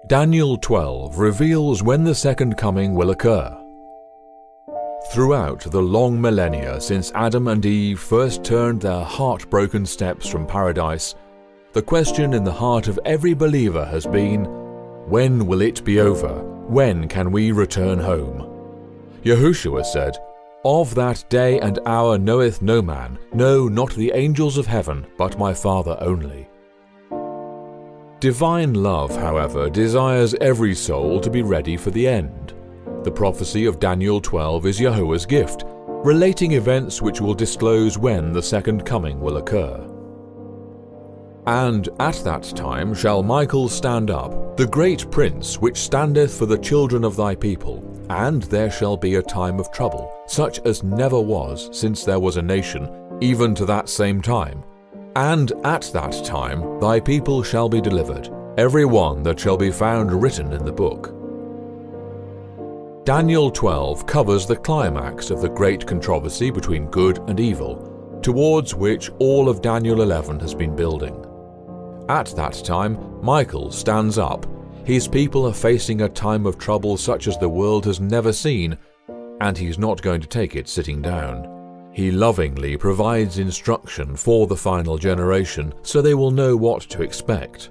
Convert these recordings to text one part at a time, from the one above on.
Daniel 12 reveals when the second coming will occur. Throughout the long millennia since Adam and Eve first turned their heartbroken steps from paradise, the question in the heart of every believer has been, when will it be over? When can we return home? Yahushua said, "Of that day and hour knoweth no man, no, not the angels of heaven, but my Father only." Divine love, however, desires every soul to be ready for the end. The prophecy of Daniel 12 is Yahuwah's gift, relating events which will disclose when the second coming will occur. "And at that time shall Michael stand up, the great prince which standeth for the children of thy people, and there shall be a time of trouble, such as never was since there was a nation, even to that same time. And at that time thy people shall be delivered, every one that shall be found written in the book." Daniel 12 covers the climax of the great controversy between good and evil, towards which all of Daniel 11 has been building. At that time, Michael stands up. His people are facing a time of trouble such as the world has never seen, and he's not going to take it sitting down. He lovingly provides instruction for the final generation so they will know what to expect.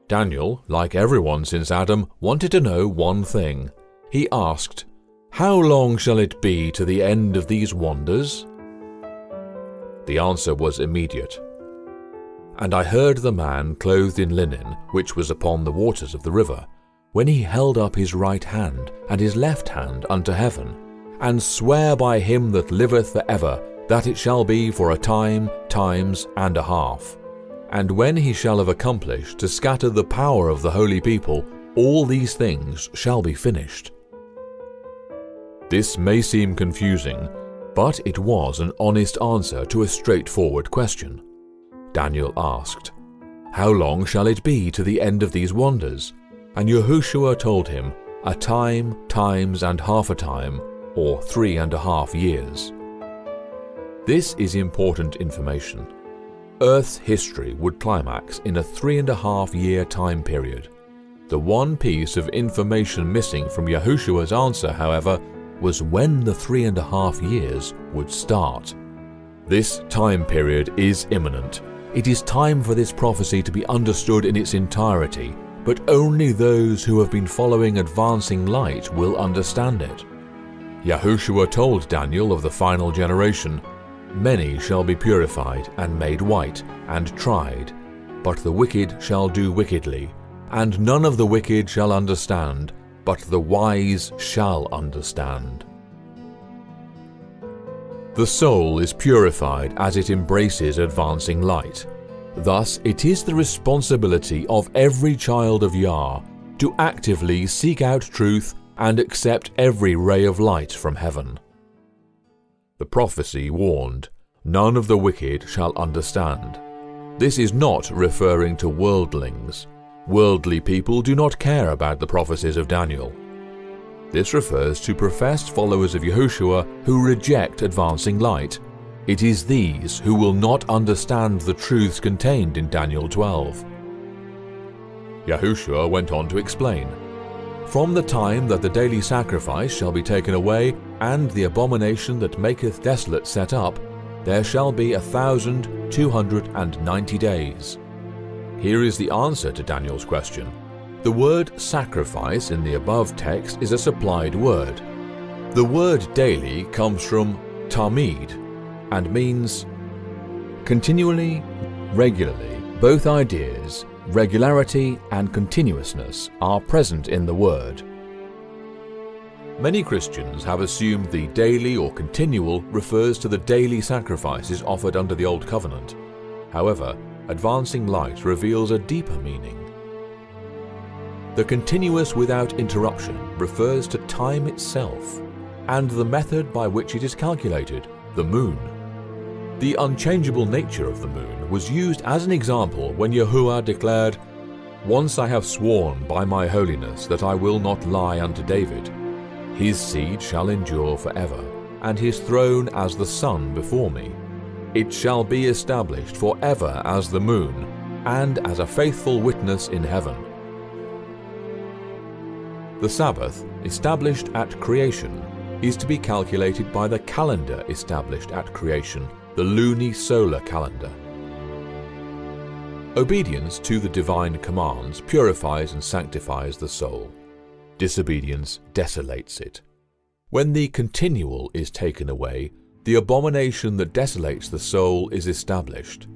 Daniel, like everyone since Adam, wanted to know one thing. He asked, "How long shall it be to the end of these wonders?" The answer was immediate. "And I heard the man clothed in linen, which was upon the waters of the river, when he held up his right hand and his left hand unto heaven, and swear by him that liveth for ever, that it shall be for a time, times, and a half. And when he shall have accomplished to scatter the power of the holy people, all these things shall be finished." This may seem confusing, but it was an honest answer to a straightforward question. Daniel asked, "How long shall it be to the end of these wonders?" And Yahushua told him, "A time, times, and half a time, or 3.5 years. This is important information. Earth's history would climax in a 3.5-year time period. The one piece of information missing from Yahushua's answer, however, was when the 3.5 years would start. This time period is imminent. It is time for this prophecy to be understood in its entirety, but only those who have been following advancing light will understand it. Yahushua told Daniel of the final generation, "Many shall be purified and made white and tried, but the wicked shall do wickedly, and none of the wicked shall understand, but the wise shall understand." The soul is purified as it embraces advancing light. Thus, it is the responsibility of every child of Yah to actively seek out truth and accept every ray of light from heaven. The prophecy warned, "None of the wicked shall understand." This is not referring to worldlings. Worldly people do not care about the prophecies of Daniel. This refers to professed followers of Yahushua who reject advancing light. It is these who will not understand the truths contained in Daniel 12. Yahushua went on to explain, "From the time that the daily sacrifice shall be taken away, and the abomination that maketh desolate set up, there shall be 1,290 days. Here is the answer to Daniel's question. The word sacrifice in the above text is a supplied word. The word daily comes from tamid and means continually, regularly. Both ideas, regularity and continuousness, are present in the word. Many Christians have assumed the daily or continual refers to the daily sacrifices offered under the Old Covenant. However, advancing light reveals a deeper meaning. The continuous without interruption refers to time itself and the method by which it is calculated, the moon. The unchangeable nature of the moon was used as an example when Yahuwah declared, "Once I have sworn by my holiness that I will not lie unto David. His seed shall endure forever, and his throne as the sun before me. It shall be established forever as the moon, and as a faithful witness in heaven. The Sabbath, established at creation, is to be calculated by the calendar established at creation, the luni-solar calendar. Obedience to the divine commands purifies and sanctifies the soul. Disobedience desolates it. When the continual is taken away, the abomination that desolates the soul is established.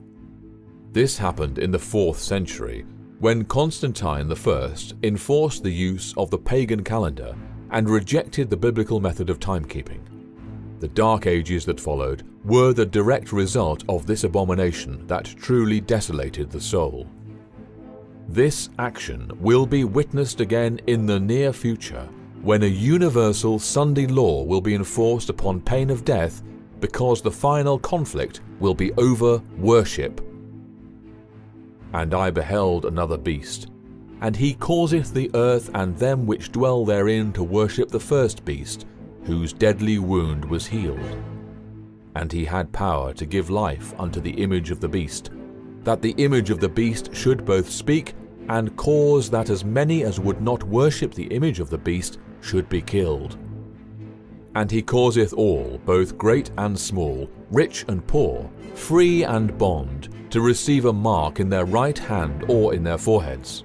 This happened in the 4th century, when Constantine I enforced the use of the pagan calendar and rejected the biblical method of timekeeping. The Dark Ages that followed were the direct result of this abomination that truly desolated the soul. This action will be witnessed again in the near future, when a universal Sunday law will be enforced upon pain of death, because the final conflict will be over worship. And I beheld another beast, and he causeth the earth and them which dwell therein to worship the first beast, whose deadly wound was healed. And he had power to give life unto the image of the beast, that the image of the beast should both speak and cause that as many as would not worship the image of the beast should be killed. And he causeth all, both great and small, rich and poor, free and bond, to receive a mark in their right hand or in their foreheads.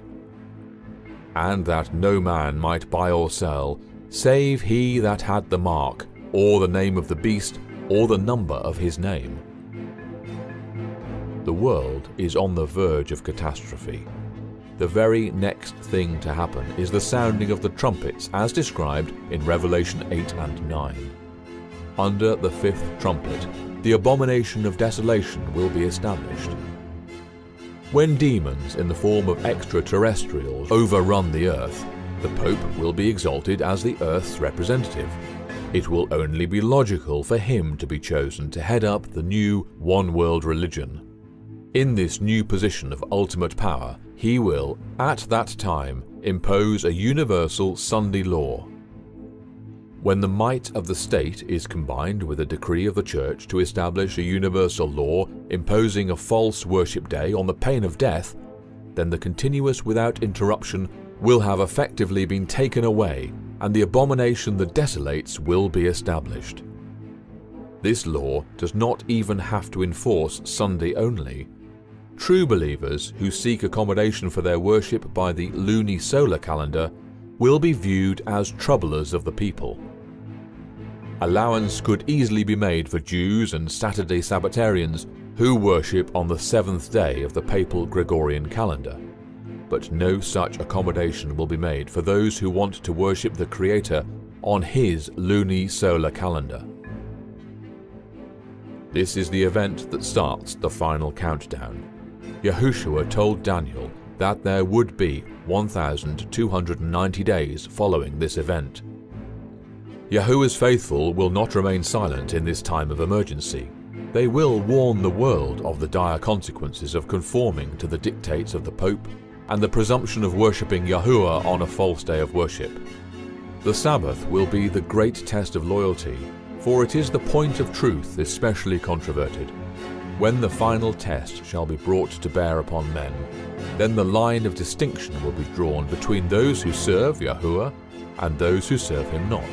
And that no man might buy or sell, save he that had the mark, or the name of the beast, or the number of his name. The world is on the verge of catastrophe. The very next thing to happen is the sounding of the trumpets as described in Revelation 8 and 9. Under the 5th trumpet, the abomination of desolation will be established. When demons in the form of extraterrestrials overrun the earth, the Pope will be exalted as the earth's representative. It will only be logical for him to be chosen to head up the new one-world religion. In this new position of ultimate power, he will, at that time, impose a universal Sunday law. When the might of the state is combined with a decree of the Church to establish a universal law imposing a false worship day on the pain of death, then the continuous without interruption will have effectively been taken away, and the abomination that desolates will be established. This law does not even have to enforce Sunday only. True believers who seek accommodation for their worship by the luni-solar calendar will be viewed as troublers of the people. Allowance could easily be made for Jews and Saturday Sabbatarians who worship on the 7th day of the papal Gregorian calendar, but no such accommodation will be made for those who want to worship the Creator on his luni-solar calendar. This is the event that starts the final countdown. Yahushua told Daniel that there would be 1,290 days following this event. Yahuwah's faithful will not remain silent in this time of emergency. They will warn the world of the dire consequences of conforming to the dictates of the Pope and the presumption of worshipping Yahuwah on a false day of worship. The Sabbath will be the great test of loyalty, for it is the point of truth especially controverted. When the final test shall be brought to bear upon men, then the line of distinction will be drawn between those who serve Yahuwah and those who serve him not.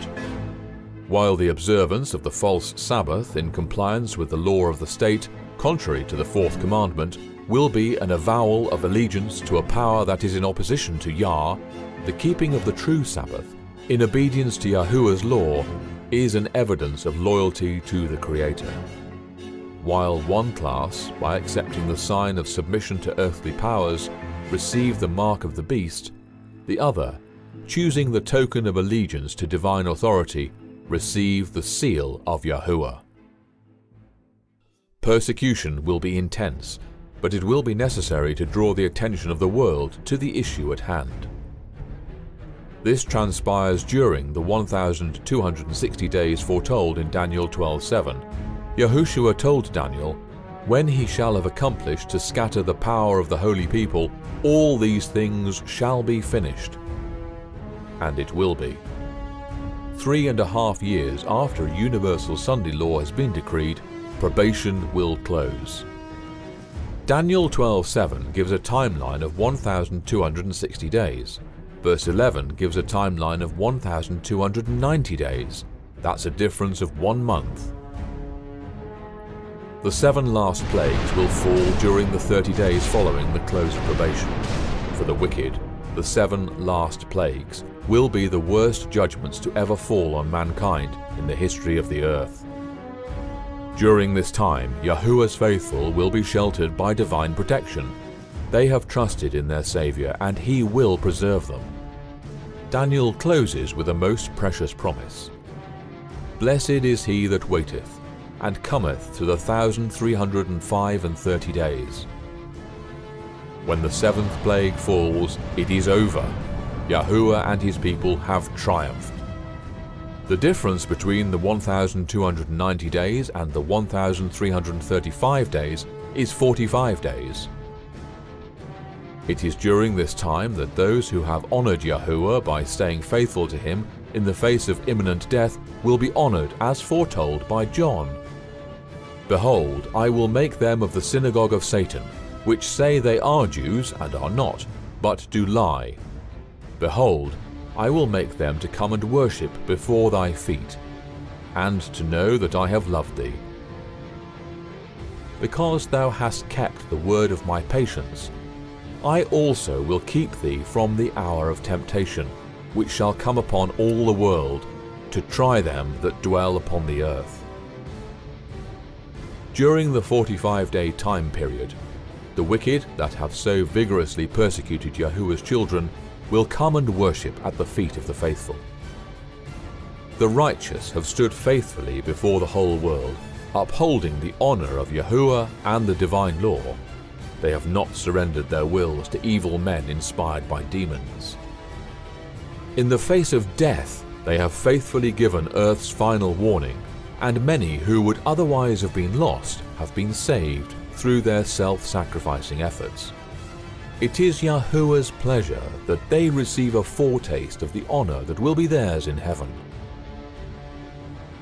While the observance of the false Sabbath in compliance with the law of the state, contrary to the 4th commandment, will be an avowal of allegiance to a power that is in opposition to Yah, the keeping of the true Sabbath, in obedience to Yahuwah's law, is an evidence of loyalty to the Creator. While one class, by accepting the sign of submission to earthly powers, receive the mark of the beast, the other, choosing the token of allegiance to divine authority, receive the seal of Yahuwah. Persecution will be intense, but it will be necessary to draw the attention of the world to the issue at hand. This transpires during the 1,260 days foretold in Daniel 12:7. Yahushua told Daniel, "When he shall have accomplished to scatter the power of the holy people, all these things shall be finished." And it will be. 3.5 years after a universal Sunday law has been decreed, probation will close. Daniel 12:7 gives a timeline of 1,260 days. Verse 11 gives a timeline of 1,290 days. That's a difference of 1 month. The 7 last plagues will fall during the 30 days following the close of probation. For the wicked, the 7 last plagues will be the worst judgments to ever fall on mankind in the history of the earth. During this time, Yahuwah's faithful will be sheltered by divine protection. They have trusted in their Savior, and He will preserve them. Daniel closes with a most precious promise. Blessed is he that waiteth, and cometh to the 1,335 days. When the 7th plague falls, it is over. Yahuwah and his people have triumphed. The difference between the 1,290 days and the 1,335 days is 45 days. It is during this time that those who have honored Yahuwah by staying faithful to him in the face of imminent death will be honored as foretold by John. Behold, I will make them of the synagogue of Satan, which say they are Jews and are not, but do lie. Behold, I will make them to come and worship before thy feet, and to know that I have loved thee. Because thou hast kept the word of my patience, I also will keep thee from the hour of temptation, which shall come upon all the world, to try them that dwell upon the earth. During the 45-day time period, the wicked that have so vigorously persecuted Yahuwah's children will come and worship at the feet of the faithful. The righteous have stood faithfully before the whole world, upholding the honor of Yahuwah and the divine law. They have not surrendered their wills to evil men inspired by demons. In the face of death, they have faithfully given earth's final warning, and many who would otherwise have been lost have been saved through their self-sacrificing efforts. It is Yahuwah's pleasure that they receive a foretaste of the honor that will be theirs in heaven.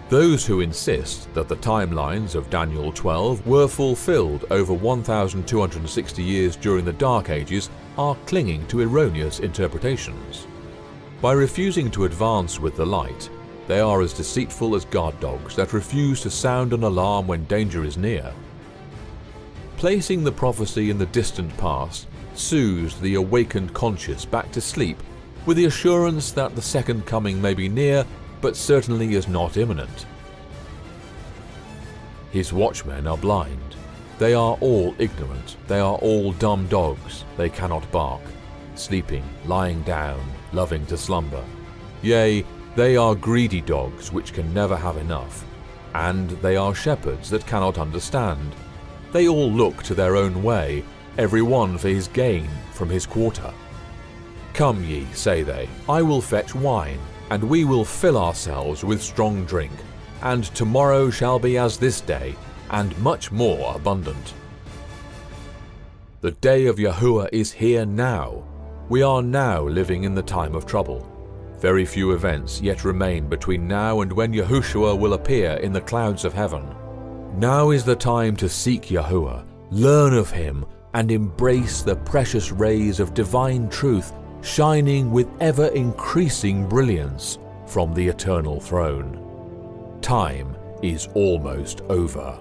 Those who insist that the timelines of Daniel 12 were fulfilled over 1,260 years during the Dark Ages are clinging to erroneous interpretations. By refusing to advance with the light, they are as deceitful as guard dogs that refuse to sound an alarm when danger is near. Placing the prophecy in the distant past soothes the awakened conscious back to sleep with the assurance that the second coming may be near, but certainly is not imminent. His watchmen are blind. They are all ignorant. They are all dumb dogs. They cannot bark. Sleeping, lying down, loving to slumber. Yea, they are greedy dogs which can never have enough. And they are shepherds that cannot understand. They all look to their own way, every one for his gain from his quarter. Come ye, say they, I will fetch wine, and we will fill ourselves with strong drink, and tomorrow shall be as this day, and much more abundant. The day of Yahuwah is here now. We are now living in the time of trouble. Very few events yet remain between now and when Yahushua will appear in the clouds of heaven. Now is the time to seek Yahuwah, learn of him, and embrace the precious rays of divine truth shining with ever-increasing brilliance from the eternal throne. Time is almost over.